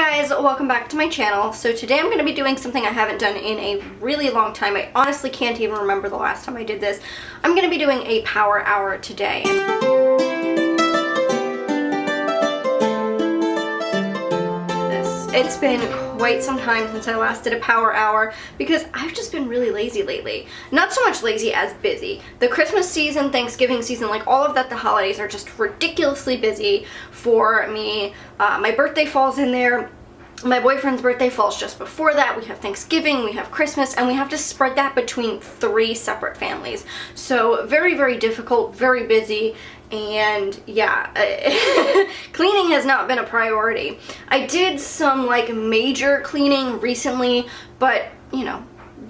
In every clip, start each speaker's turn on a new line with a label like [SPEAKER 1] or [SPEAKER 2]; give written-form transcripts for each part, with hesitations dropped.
[SPEAKER 1] guys, welcome back to my channel. So today I'm going to be doing something I haven't done in a really long time. I honestly can't even remember the last time I did this. I'm going to be doing a power hour today. It's been quite some time since I last did a power hour because I've just been really lazy lately. Not so much lazy as busy. The Christmas season, Thanksgiving season, like all of that, the holidays are just ridiculously busy for me. My birthday falls in there. My boyfriend's birthday falls just before that. We have Thanksgiving, we have Christmas, and we have to spread that between 3 separate families. So very, very difficult, very busy, and yeah, cleaning has not been a priority. I did some like major cleaning recently, but you know,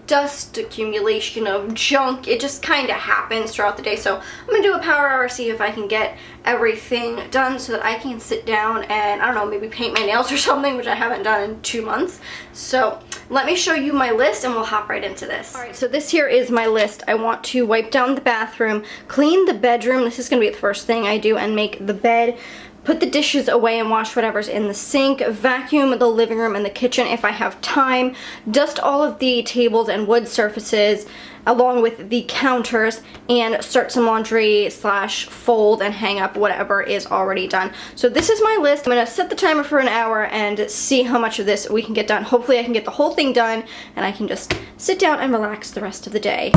[SPEAKER 1] dust accumulation of junk, it just kind of happens throughout the day. So I'm gonna do a power hour, see if I can get everything done so that I can sit down and, I don't know, maybe paint my nails or something, which I haven't done in 2 months. So let me show you my list and we'll hop right into this. Alright, so this here is my list. I want to wipe down the bathroom, clean the bedroom, this is gonna be the first thing I do, and make the bed, put the dishes away and wash whatever's in the sink, vacuum the living room and the kitchen if I have time, dust all of the tables and wood surfaces along with the counters, and start some laundry slash fold and hang up whatever is already done. So this is my list. I'm gonna set the timer for an hour and see how much of this we can get done. Hopefully I can get the whole thing done and I can just sit down and relax the rest of the day.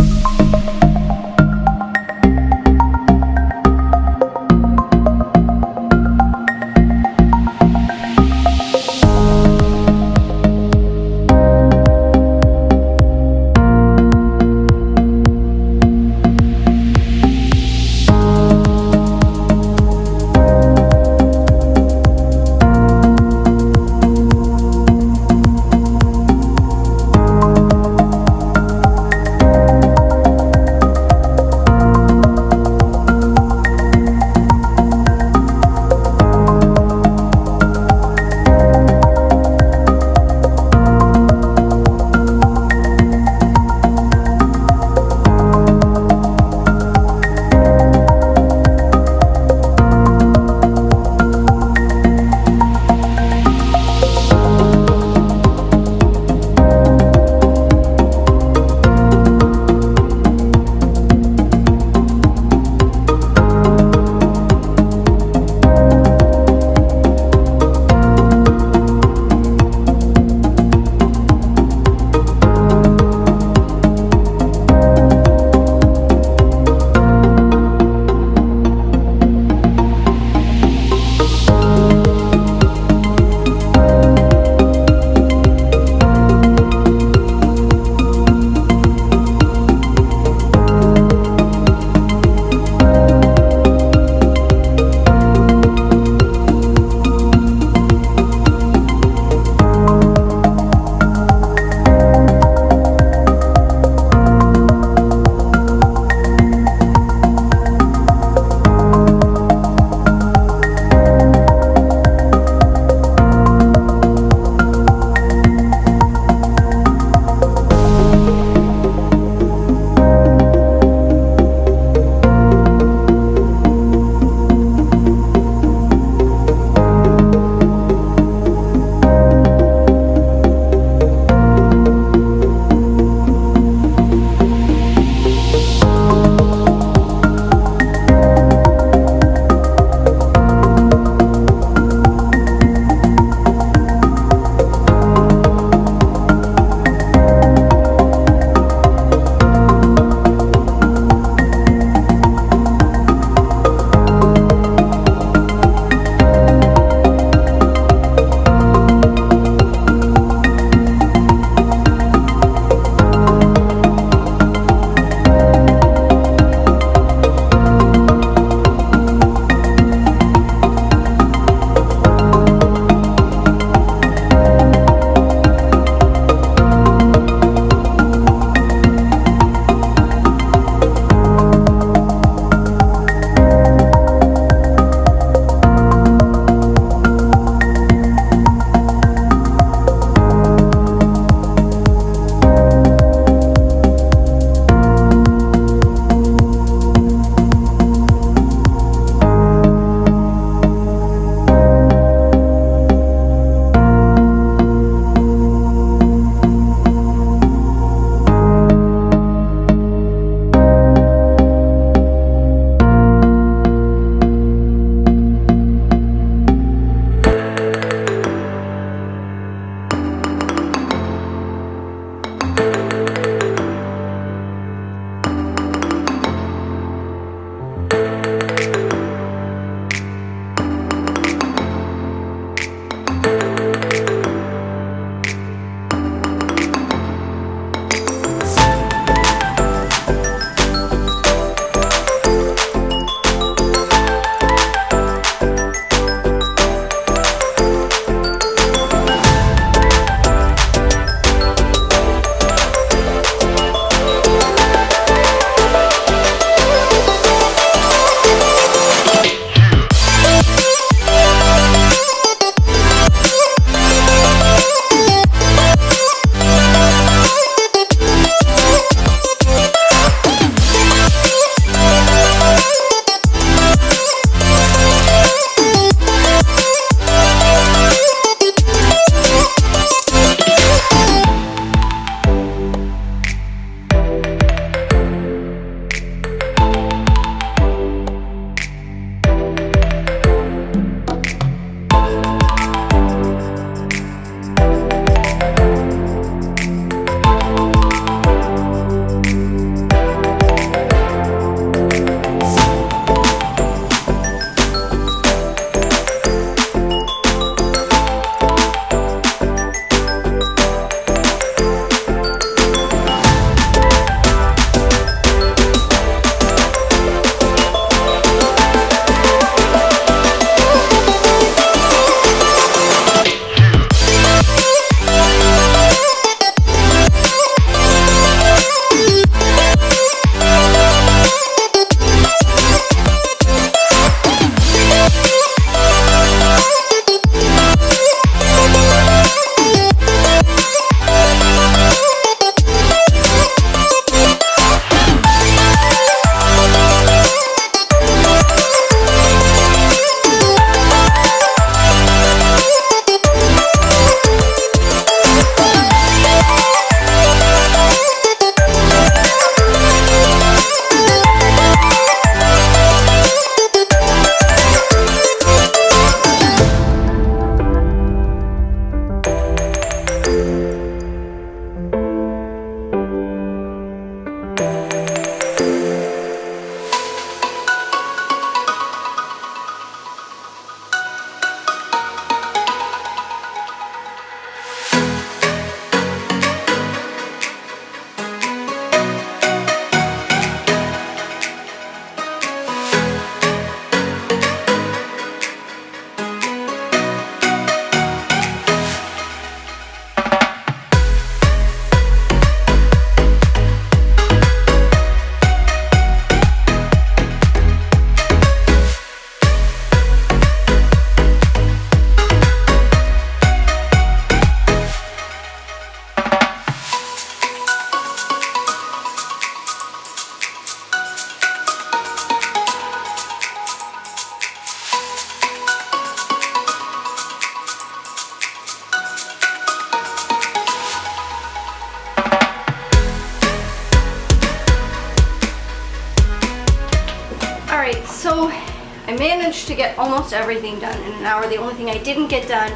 [SPEAKER 1] So I managed to get almost everything done in an hour. The only thing I didn't get done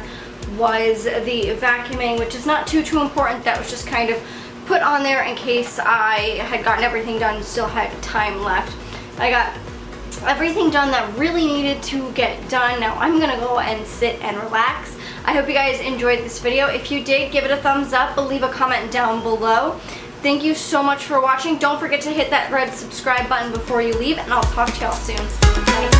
[SPEAKER 1] was the vacuuming, which is not too important. That was just kind of put on there in case I had gotten everything done and still had time left. I got everything done that really needed to get done. Now I'm gonna go and sit and relax. I hope you guys enjoyed this video. If you did, give it a thumbs up, leave a comment down below. Thank you so much for watching. Don't forget to hit that red subscribe button before you leave, and I'll talk to y'all soon.